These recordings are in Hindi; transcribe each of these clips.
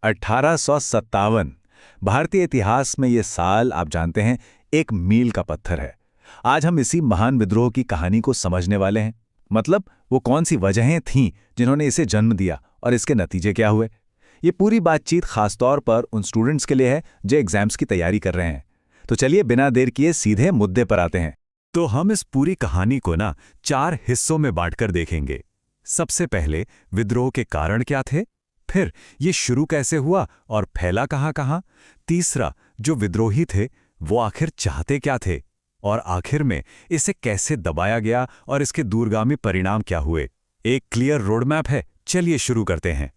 1857। भारतीय इतिहास में ये साल आप जानते हैं एक मील का पत्थर है। आज हम इसी महान विद्रोह की कहानी को समझने वाले हैं। मतलब वो कौन सी वजहें थीं जिन्होंने इसे जन्म दिया और इसके नतीजे क्या हुए। ये पूरी बातचीत खासतौर पर उन स्टूडेंट्स के लिए है जो एग्जाम्स की तैयारी कर रहे हैं। तो चलिए बिना देर किए सीधे मुद्दे पर आते हैं। तो हम इस पूरी कहानी को 4 हिस्सों में बांटकर देखेंगे। सबसे पहले विद्रोह के कारण क्या थे, फिर ये शुरू कैसे हुआ और फैला कहां-कहां, तीसरा जो विद्रोही थे वो आखिर चाहते क्या थे, और आखिर में इसे कैसे दबाया गया और इसके दूरगामी परिणाम क्या हुए। एक क्लियर रोडमैप है, चलिए शुरू करते हैं।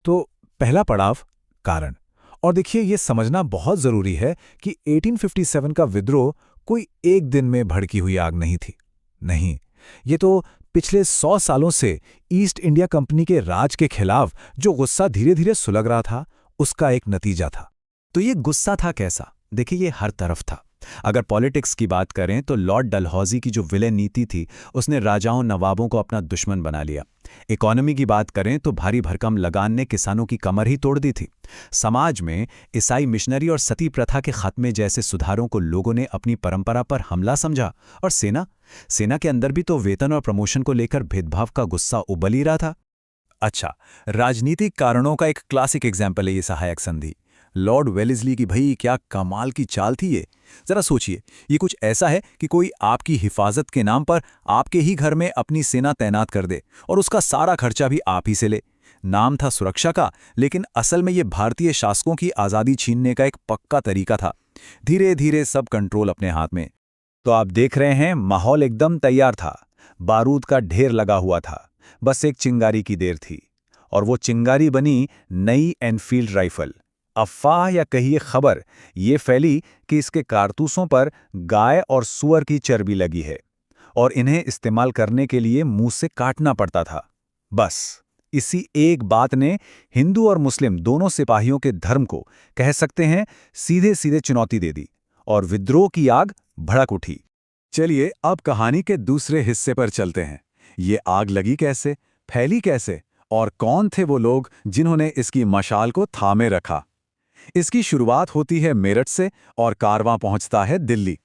तो पहला पड़ाव कारण। और देखिए ये समझना बहुत जरूरी है कि 1857 का विद्रोह कोई एक दिन में भड़की हुई आग नहीं थी। नहीं, ये तो पिछले 100 सालों से ईस्ट इंडिया कंपनी के राज के खिलाफ जो गुस्सा धीरे धीरे सुलग रहा था, उसका एक नतीजा था। तो ये गुस्सा था कैसा? देखिए, ये हर तरफ था। अगर पॉलिटिक्स की बात करें तो लॉर्ड डलहौजी की जो विलय नीति थी, उसने राजाओं नवाबों को अपना दुश्मन बना लिया। इकोनॉमी की बात करें तो भारी भरकम लगान ने किसानों की कमर ही तोड़ दी थी। समाज में ईसाई मिशनरी और सती प्रथा के खात्मे जैसे सुधारों को लोगों ने अपनी परंपरा पर हमला समझा। और सेना के अंदर भी तो वेतन और प्रमोशन को लेकर भेदभाव का गुस्सा उबल ही रहा था। अच्छा, राजनीतिक कारणों का एक क्लासिक एग्जाम्पल है ये सहायक संधि। लॉर्ड वेलेस्ली की भाई क्या कमाल की चाल थी ये। जरा सोचिए, ये कुछ ऐसा है कि कोई आपकी हिफाजत के नाम पर आपके ही घर में अपनी सेना तैनात कर दे और उसका सारा खर्चा भी आप ही से ले। नाम था सुरक्षा का, लेकिन असल में ये भारतीय शासकों की आज़ादी छीनने का एक पक्का तरीका था। धीरे धीरे सब कंट्रोल अपने हाथ में। तो आप देख रहे हैं, माहौल एकदम तैयार था। बारूद का ढेर लगा हुआ था, बस एक चिंगारी की देर थी। और वो चिंगारी बनी नई एनफील्ड राइफल। अफवाह या कहिए खबर ये फैली कि इसके कारतूसों पर गाय और सूअर की चर्बी लगी है और इन्हें इस्तेमाल करने के लिए मुंह से काटना पड़ता था। बस इसी एक बात ने हिंदू और मुस्लिम दोनों सिपाहियों के धर्म को, कह सकते हैं, सीधे सीधे चुनौती दे दी और विद्रोह की आग भड़क उठी। चलिए अब कहानी के दूसरे हिस्से पर चलते हैं। ये आग लगी कैसे, फैली कैसे, और कौन थे वो लोग जिन्होंने इसकी मशाल को थामे रखा। इसकी शुरुआत होती है मेरठ से और कारवां पहुंचता है दिल्ली।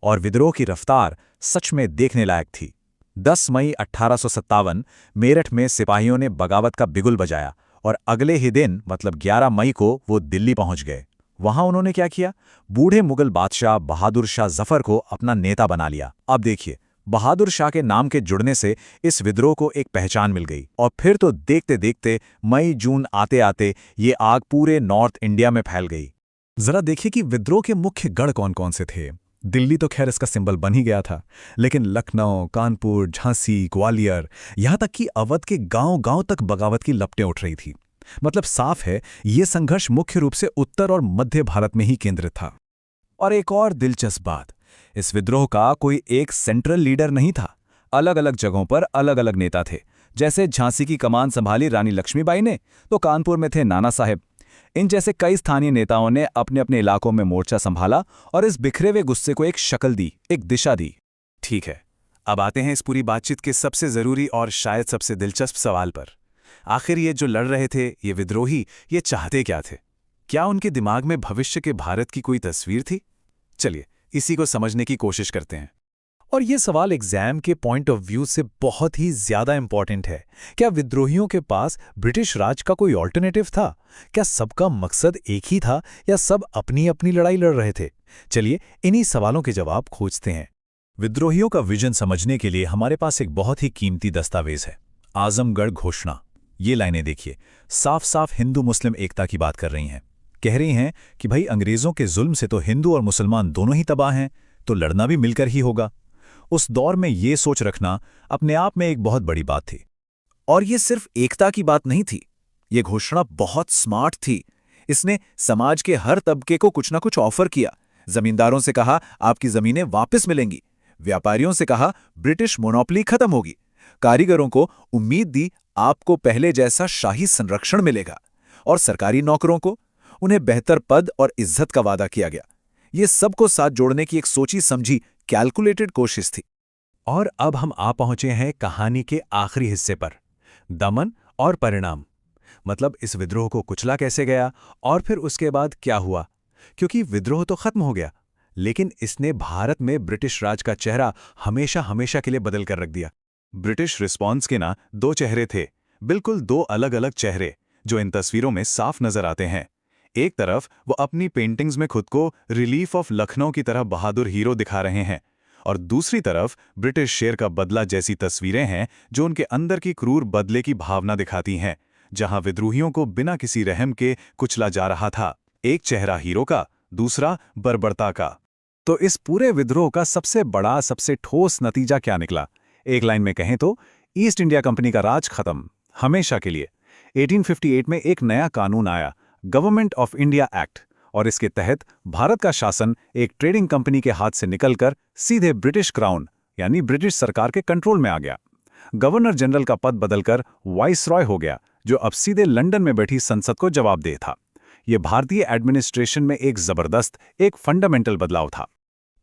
और विद्रोह की रफ्तार सच में देखने लायक थी। 10 मई 1857 मेरठ में सिपाहियों ने बगावत का बिगुल बजाया और अगले ही दिन मतलब 11 मई को वो दिल्ली पहुंच गए। वहां उन्होंने क्या किया? बूढ़े मुगल बादशाह बहादुर शाह जफर को अपना नेता बना लिया। अब देखिए, बहादुर शाह के नाम के जुड़ने से इस विद्रोह को एक पहचान मिल गई। और फिर तो देखते देखते मई जून आते आते ये आग पूरे नॉर्थ इंडिया में फैल गई। जरा देखिए कि विद्रोह के मुख्य गढ़ कौन कौन से थे। दिल्ली तो खैर इसका सिंबल बन ही गया था, लेकिन लखनऊ, कानपुर, झांसी, ग्वालियर, यहां तक कि अवध के गांव-गांव तक बगावत की लपटें उठ रही थी। मतलब साफ है, ये संघर्ष मुख्य रूप से उत्तर और मध्य भारत में ही केंद्रित था। और एक और दिलचस्प बात, इस विद्रोह का कोई एक सेंट्रल लीडर नहीं था। अलग अलग जगहों पर अलग अलग नेता थे। जैसे झांसी की कमान संभाली रानी लक्ष्मीबाई ने, तो कानपुर में थे नाना साहेब। इन जैसे कई स्थानीय नेताओं ने अपने अपने इलाकों में मोर्चा संभाला और इस बिखरे हुए गुस्से को एक शक्ल दी, एक दिशा दी। ठीक है, अब आते हैं इस पूरी बातचीत के सबसे जरूरी और शायद सबसे दिलचस्प सवाल पर। आखिर ये जो लड़ रहे थे, ये विद्रोही, ये चाहते क्या थे? क्या उनके दिमाग में भविष्य के भारत की कोई तस्वीर थी? चलिए इसी को समझने की कोशिश करते हैं। और ये सवाल एग्जाम के पॉइंट ऑफ व्यू से बहुत ही ज्यादा इंपॉर्टेंट है। क्या विद्रोहियों के पास ब्रिटिश राज का कोई ऑल्टरनेटिव था? क्या सबका मकसद एक ही था या सब अपनी अपनी लड़ाई लड़ रहे थे? चलिए इन्हीं सवालों के जवाब खोजते हैं। विद्रोहियों का विजन समझने के लिए हमारे पास एक बहुत ही कीमती दस्तावेज है, आजमगढ़ घोषणा। ये लाइनें देखिए, साफ साफ हिंदू मुस्लिम एकता की बात कर रही हैं। कह रही हैं कि भाई अंग्रेजों के जुल्म से तो हिंदू और मुसलमान दोनों ही तबाह हैं, तो लड़ना भी मिलकर ही होगा। उस दौर में ये सोच रखना अपने आप में एक बहुत बड़ी बात थी। और ये सिर्फ एकता की बात नहीं थी, ये घोषणा बहुत स्मार्ट थी। इसने समाज के हर तबके को कुछ ना कुछ ऑफर किया। जमींदारों से कहा आपकी जमीनें वापस मिलेंगी, व्यापारियों से कहा ब्रिटिश मोनोपोली खत्म होगी, कारीगरों को उम्मीद दी आपको पहले जैसा शाही संरक्षण मिलेगा, और सरकारी नौकरों को उन्हें बेहतर पद और इज्जत का वादा किया गया। ये सबको साथ जोड़ने की एक सोची समझी कैलकुलेटेड कोशिश थी। और अब हम आ पहुंचे हैं कहानी के आखिरी हिस्से पर, दमन और परिणाम। मतलब इस विद्रोह को कुचला कैसे गया और फिर उसके बाद क्या हुआ? क्योंकि विद्रोह तो खत्म हो गया, लेकिन इसने भारत में ब्रिटिश राज का चेहरा हमेशा हमेशा के लिए बदल कर रख दिया। ब्रिटिश रिस्पॉन्स के ना दो चेहरे थे, बिल्कुल दो अलग अलग चेहरे, जो इन तस्वीरों में साफ नजर आते हैं। एक तरफ वो अपनी पेंटिंग्स में खुद को रिलीफ ऑफ लखनऊ की तरह बहादुर हीरो दिखा रहे हैं, और दूसरी तरफ ब्रिटिश शेर का बदला जैसी तस्वीरें हैं जो उनके अंदर की क्रूर बदले की भावना दिखाती हैं, जहां विद्रोहियों को बिना किसी रहम के कुचला जा रहा था। एक चेहरा हीरो का, दूसरा बर्बरता का। तो इस पूरे विद्रोह का सबसे बड़ा, सबसे ठोस नतीजा क्या निकला? एक लाइन में कहें तो ईस्ट इंडिया कंपनी का राज खत्म, हमेशा के लिए। 1858 में एक नया कानून आया, गवर्नमेंट ऑफ इंडिया एक्ट, और इसके तहत भारत का शासन एक ट्रेडिंग कंपनी के हाथ से निकलकर सीधे ब्रिटिश क्राउन यानी ब्रिटिश सरकार के कंट्रोल में आ गया। गवर्नर जनरल का पद बदलकर वाइसरॉय हो गया, जो अब सीधे लंदन में बैठी संसद को जवाबदेह था। यह भारतीय एडमिनिस्ट्रेशन में एक जबरदस्त, एक फंडामेंटल बदलाव था।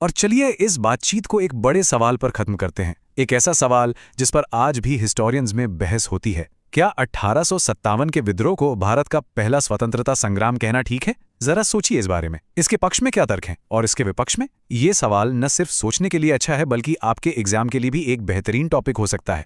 और चलिए इस बातचीत को एक बड़े सवाल पर खत्म करते हैं, एक ऐसा सवाल जिस पर आज भी हिस्टोरियंस में बहस होती है। क्या 1857 के विद्रोह को भारत का पहला स्वतंत्रता संग्राम कहना ठीक है? जरा सोचिए इस बारे में। इसके पक्ष में क्या तर्क हैं और इसके विपक्ष में? ये सवाल न सिर्फ सोचने के लिए अच्छा है, बल्कि आपके एग्जाम के लिए भी एक बेहतरीन टॉपिक हो सकता है।